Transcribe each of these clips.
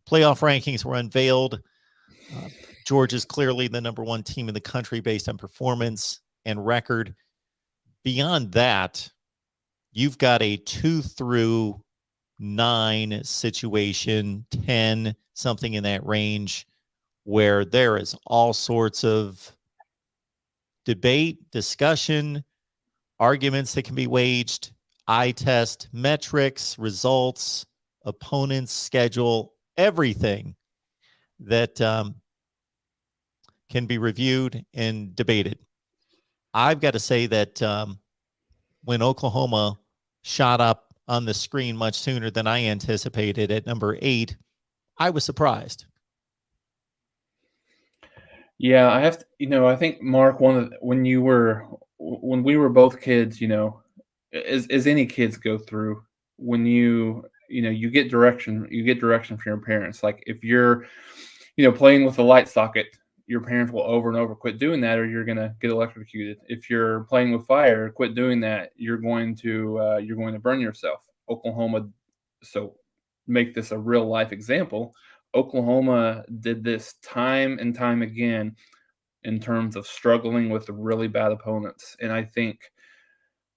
Playoff rankings were unveiled. Georgia's clearly the number one team in the country based on performance and record. Beyond that, you've got a 2 through 9 situation, 10, something in that range, where there is all sorts of debate, discussion, arguments that can be waged, eye test, metrics, results, opponents, schedule, everything that can be reviewed and debated. I've got to say that when Oklahoma shot up on the screen much sooner than I anticipated at number 8, I was surprised. Yeah, I have to, I think Mark, when we were both kids, as any kids go through, when you get direction from your parents. Like if you're, playing with a light socket, your parents will over and over quit doing that, or you're gonna get electrocuted. If you're playing with fire, quit doing that. You're going to burn yourself. Oklahoma, so make this a real life example. Oklahoma did this time and time again in terms of struggling with really bad opponents. And I think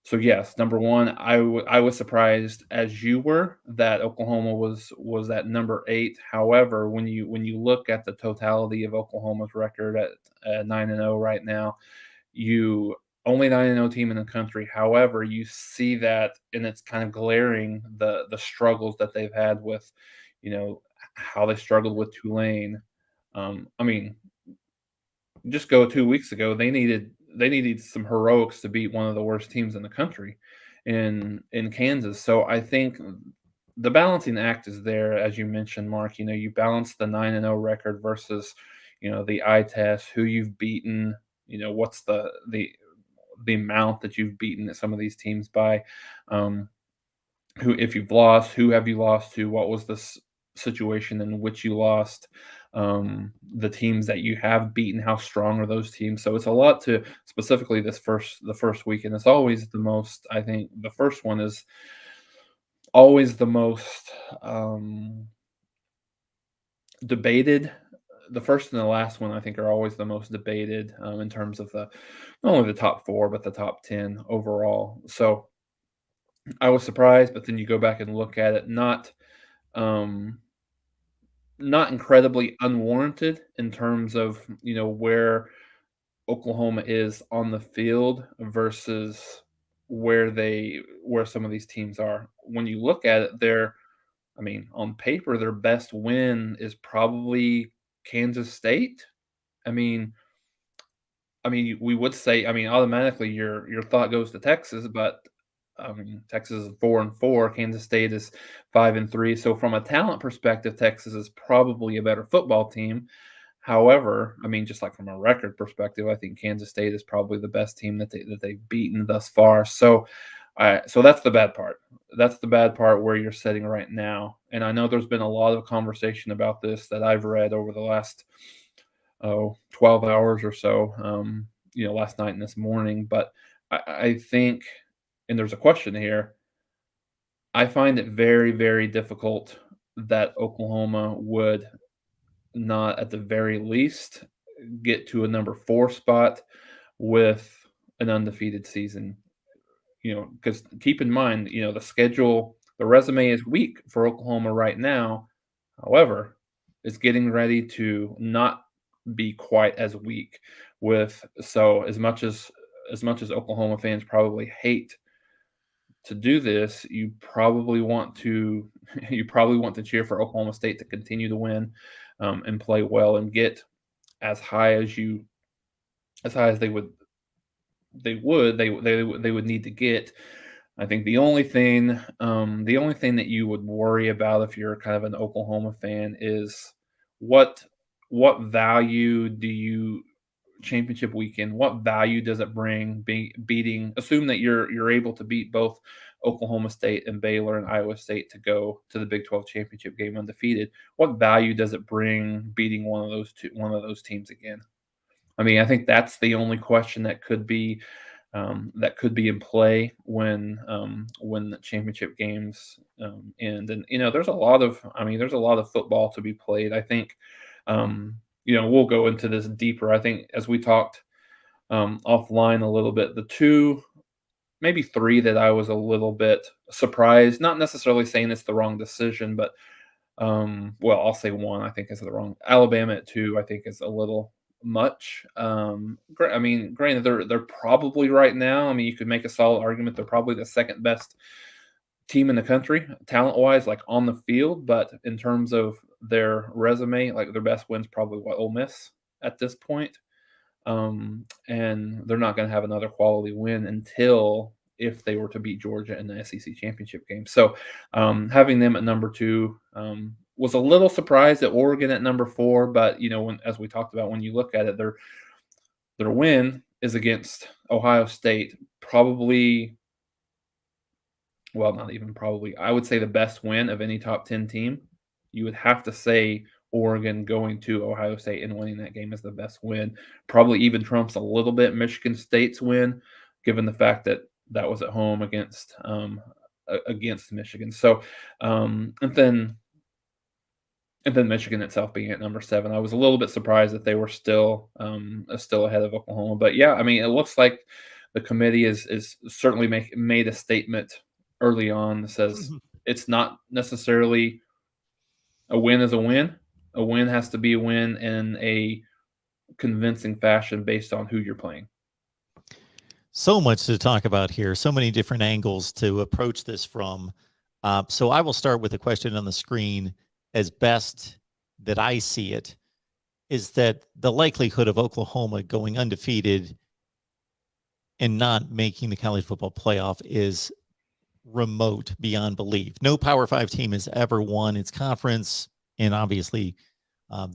so. Yes, number one, I was surprised as you were that Oklahoma was at number 8. However, when you look at the totality of Oklahoma's record at 9-0 right now, you only 9-0 team in the country. However, you see that, and it's kind of glaring the struggles that they've had with, how they struggled with Tulane. I mean, just go 2 weeks ago, they needed some heroics to beat one of the worst teams in the country in Kansas. So I think the balancing act is there, as you mentioned, Mark. You balance the 9-0 record versus, the eye test, who you've beaten, what's the amount that you've beaten some of these teams by. Who, if you've lost, who have you lost to? What was the situation in which you lost? The teams that you have beaten, how strong are those teams? So it's a lot to specifically the first week, and it's always the most. I think the first one is always the most debated. The first and the last one, I think, are always the most debated in terms of not only the top 4 but the top 10 overall. So I was surprised, but then you go back and look at it, um, not incredibly unwarranted in terms of, where Oklahoma is on the field versus where some of these teams are. When you look at it, I mean, on paper, their best win is probably Kansas State. I mean, we would say, automatically your thought goes to Texas, but Texas is 4-4. Kansas State is 5-3. So from a talent perspective, Texas is probably a better football team. However, just like from a record perspective, I think Kansas State is probably the best team that they've beaten thus far. So that's the bad part. That's the bad part where you're sitting right now. And I know there's been a lot of conversation about this that I've read over the last 12 hours or so, last night and this morning. But I think, and there's a question here, I find it very, very difficult that Oklahoma would not, at the very least, get to a number 4 spot with an undefeated season. Because keep in mind, the resume is weak for Oklahoma right now. However, it's getting ready to not be quite as weak. So as much as Oklahoma fans probably hate to do this, you probably want to cheer for Oklahoma State to continue to win, and play well and get as high as they would need to get. I think the only thing that you would worry about if you're kind of an Oklahoma fan is what what value do you championship weekend, what value does it bring beating, assume that you're able to beat both Oklahoma State and Baylor and Iowa State to go to the Big 12 championship game undefeated? What value does it bring beating one of those teams again? I think that's the only question that could be that could be in play when the championship games end. And there's a lot of football to be played. I think we'll go into this deeper. I think as we talked offline a little bit, the two, maybe three that I was a little bit surprised. Not necessarily saying it's the wrong decision, but well, I'll say one. I think is the wrong. Alabama at two. I think is a little much. I mean, granted, they're probably right now. I mean, you could make a solid argument. They're probably the second best team in the country, talent wise, like on the field. But in terms of their resume, like their best win's probably what, Ole Miss at this point. And they're not going to have another quality win until if they were to beat Georgia in the SEC championship game. So having them at number two was a little surprised at Oregon at number four, but as we talked about, when you look at it, their win is against Ohio State, probably, well, not even probably, I would say the best win of any top 10 team. You would have to say Oregon going to Ohio State and winning that game is the best win. Probably even trumps a little bit Michigan State's win, given the fact that that was at home against Michigan. So, and then Michigan itself being at number 7, I was a little bit surprised that they were still ahead of Oklahoma. But yeah, I mean, it looks like the committee is certainly made a statement early on that says it's not necessarily a win is a win. A win has to be a win in a convincing fashion based on who you're playing. So much to talk about here. So many different angles to approach this from. So I will start with a question on the screen. As best that I see it, is that the likelihood of Oklahoma going undefeated and not making the college football playoff is remote beyond belief. No Power 5 team has ever won its conference, and obviously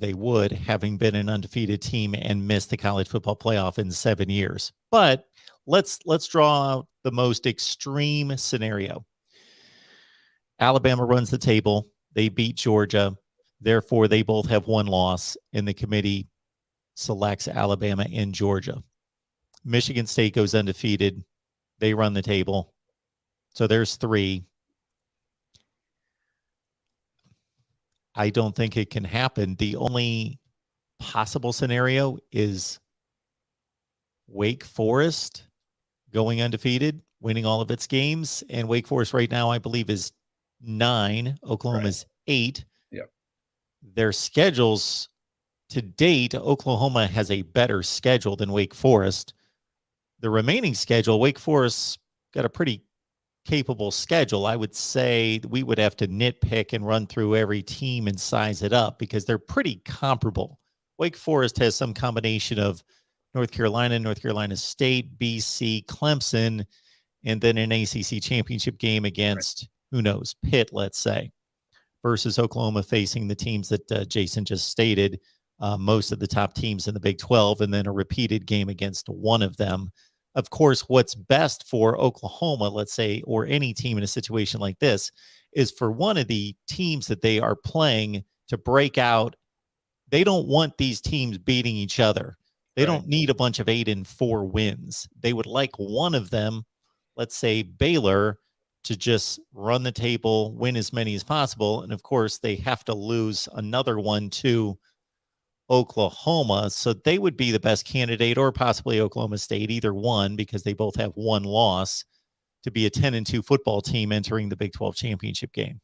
they would, having been an undefeated team and missed the college football playoff in 7 years. But let's draw out the most extreme scenario. Alabama runs the table. They beat Georgia. Therefore, they both have one loss, and the committee selects Alabama and Georgia. Michigan State goes undefeated. They run the table. So there's 3. I don't think it can happen. The only possible scenario is Wake Forest going undefeated, winning all of its games. And Wake Forest right now, I believe, is 9. Oklahoma's 8. Yep. Their schedules to date, Oklahoma has a better schedule than Wake Forest. The remaining schedule, Wake Forest got a pretty capable schedule. I would say we would have to nitpick and run through every team and size it up because they're pretty comparable. Wake Forest has some combination of North Carolina State, BC, Clemson, and then an ACC championship game against, who knows, Pitt, let's say, versus Oklahoma facing the teams that Jason just stated, most of the top teams in the Big 12, and then a repeated game against one of them. Of course, what's best for Oklahoma, let's say, or any team in a situation like this, is for one of the teams that they are playing to break out. They don't want these teams beating each other. They don't need a bunch of 8-4 wins. They would like one of them, let's say Baylor, to just run the table, win as many as possible. And of course, they have to lose another one to Oklahoma. So they would be the best candidate, or possibly Oklahoma State, either one, because they both have one loss, to be a 10-2 football team entering the Big 12 championship game.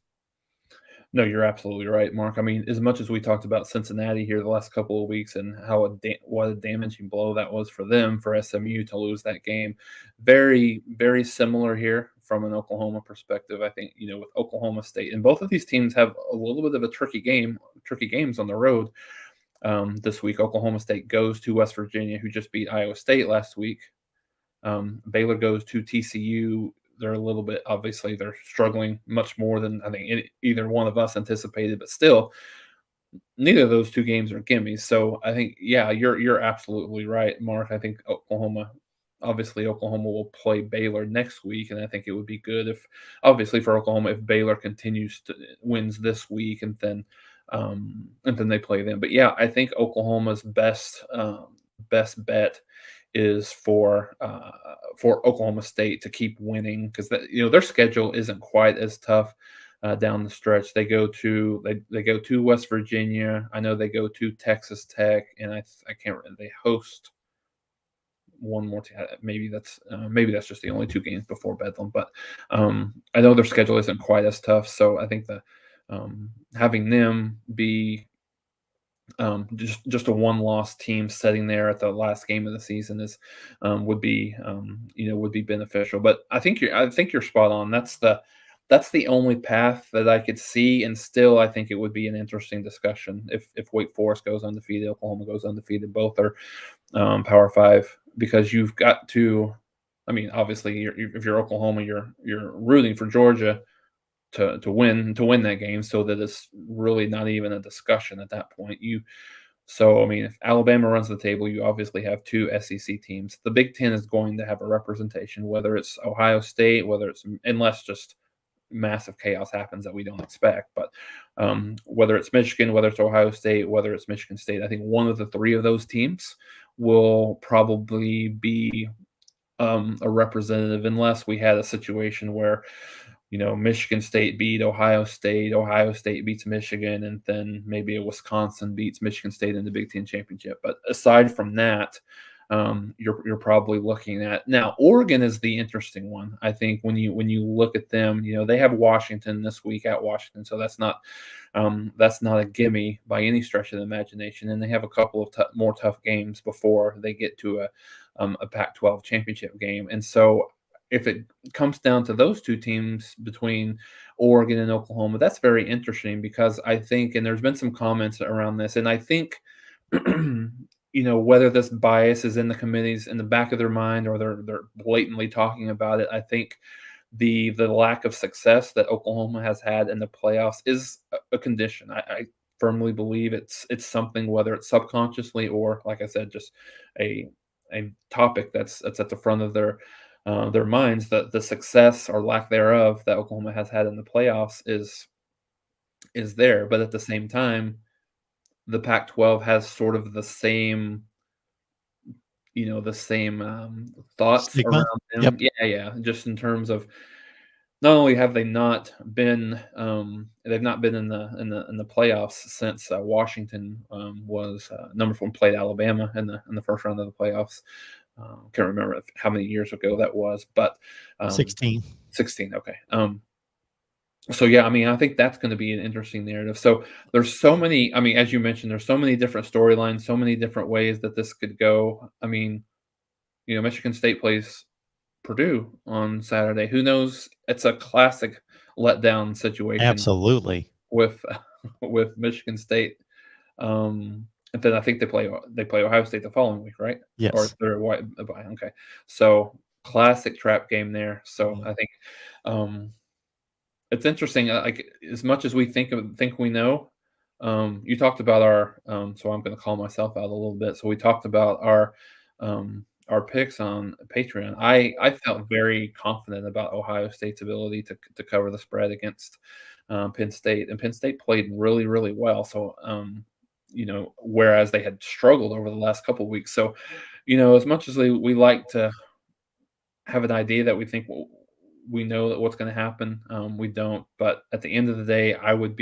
No, you're absolutely right, Mark. I mean, as much as we talked about Cincinnati here the last couple of weeks and how what a damaging blow that was for them, for SMU to lose that game, very, very similar here from an Oklahoma perspective. I think, with Oklahoma State, and both of these teams have a little bit of a tricky games on the road. This week, Oklahoma State goes to West Virginia, who just beat Iowa State last week. Baylor goes to TCU. They're a little bit, obviously, they're struggling much more than I think either one of us anticipated, but still, neither of those two games are gimmies. So I think, yeah, you're absolutely right, Mark. I think Oklahoma will play Baylor next week, and I think it would be good if, obviously, for Oklahoma, if Baylor wins this week, and then they play them. But yeah, I think Oklahoma's best bet is for Oklahoma State to keep winning, because their schedule isn't quite as tough down the stretch. They go to West Virginia. I know they go to Texas Tech, and I can't remember. They host one more team. Maybe that's just the only two games before Bedlam, but I know their schedule isn't quite as tough. So I think having them be just a one-loss team sitting there at the last game of the season would be would be beneficial. But I think you're spot on. That's the only path that I could see, and still I think it would be an interesting discussion if Wake Forest goes undefeated, Oklahoma goes undefeated. Both are Power Five, because you've got to. I mean, obviously, if you're Oklahoma, you're rooting for Georgia to win that game, so that it's really not even a discussion at that point. So I mean, if Alabama runs the table, you obviously have two SEC teams. The Big Ten is going to have a representation, whether it's Ohio State, unless just massive chaos happens that we don't expect. But whether it's Michigan, whether it's Ohio State, whether it's Michigan State, I think one of the three of those teams will probably be a representative, unless we had a situation where Michigan State beat Ohio State beats Michigan, and then maybe a Wisconsin beats Michigan State in the Big Ten championship. But aside from that, you're probably looking at, now Oregon is the interesting one. I think when you look at them, they have Washington this week at Washington, so that's not a gimme by any stretch of the imagination, and they have a couple of more tough games before they get to a Pac-12 championship game. And so if it comes down to those two teams between Oregon and Oklahoma, that's very interesting, because I think, and there's been some comments around this, and I think, whether this bias is in the committees in the back of their mind, or they're blatantly talking about it, I think the lack of success that Oklahoma has had in the playoffs is a condition. I firmly believe it's something, whether it's subconsciously or, like I said, just a topic that's at the front of their minds, that the success or lack thereof that Oklahoma has had in the playoffs is there. But at the same time, the Pac-12 has sort of the same thoughts Stigma. around them. Yep. Yeah. Just in terms of, not only have they not been they've not been in the playoffs since Washington was number 4, played Alabama in the first round of the playoffs. Can't remember how many years ago that was, but 16. 16. Okay. So yeah, I mean, I think that's going to be an interesting narrative. So there's so many. I mean, as you mentioned, there's so many different storylines, so many different ways that this could go. I mean, Michigan State plays Purdue on Saturday. Who knows? It's a classic letdown situation Absolutely. with with Michigan State. And then I think they play Ohio State the following week, right? Yes. Or they're white. Okay, so classic trap game there. So I think it's interesting. Like, as much as we think we know, you talked about our. So I'm going to call myself out a little bit. So we talked about our picks on Patreon. I felt very confident about Ohio State's ability to cover the spread against Penn State, and Penn State played really, really well. So whereas they had struggled over the last couple of weeks. So as much as we like to have an idea that we think we know that what's going to happen, we don't. But at the end of the day, I would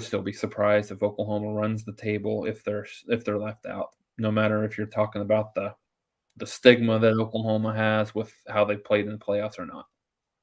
still be surprised if Oklahoma runs the table if they're left out. No matter if you're talking about the stigma that Oklahoma has with how they played in the playoffs or not.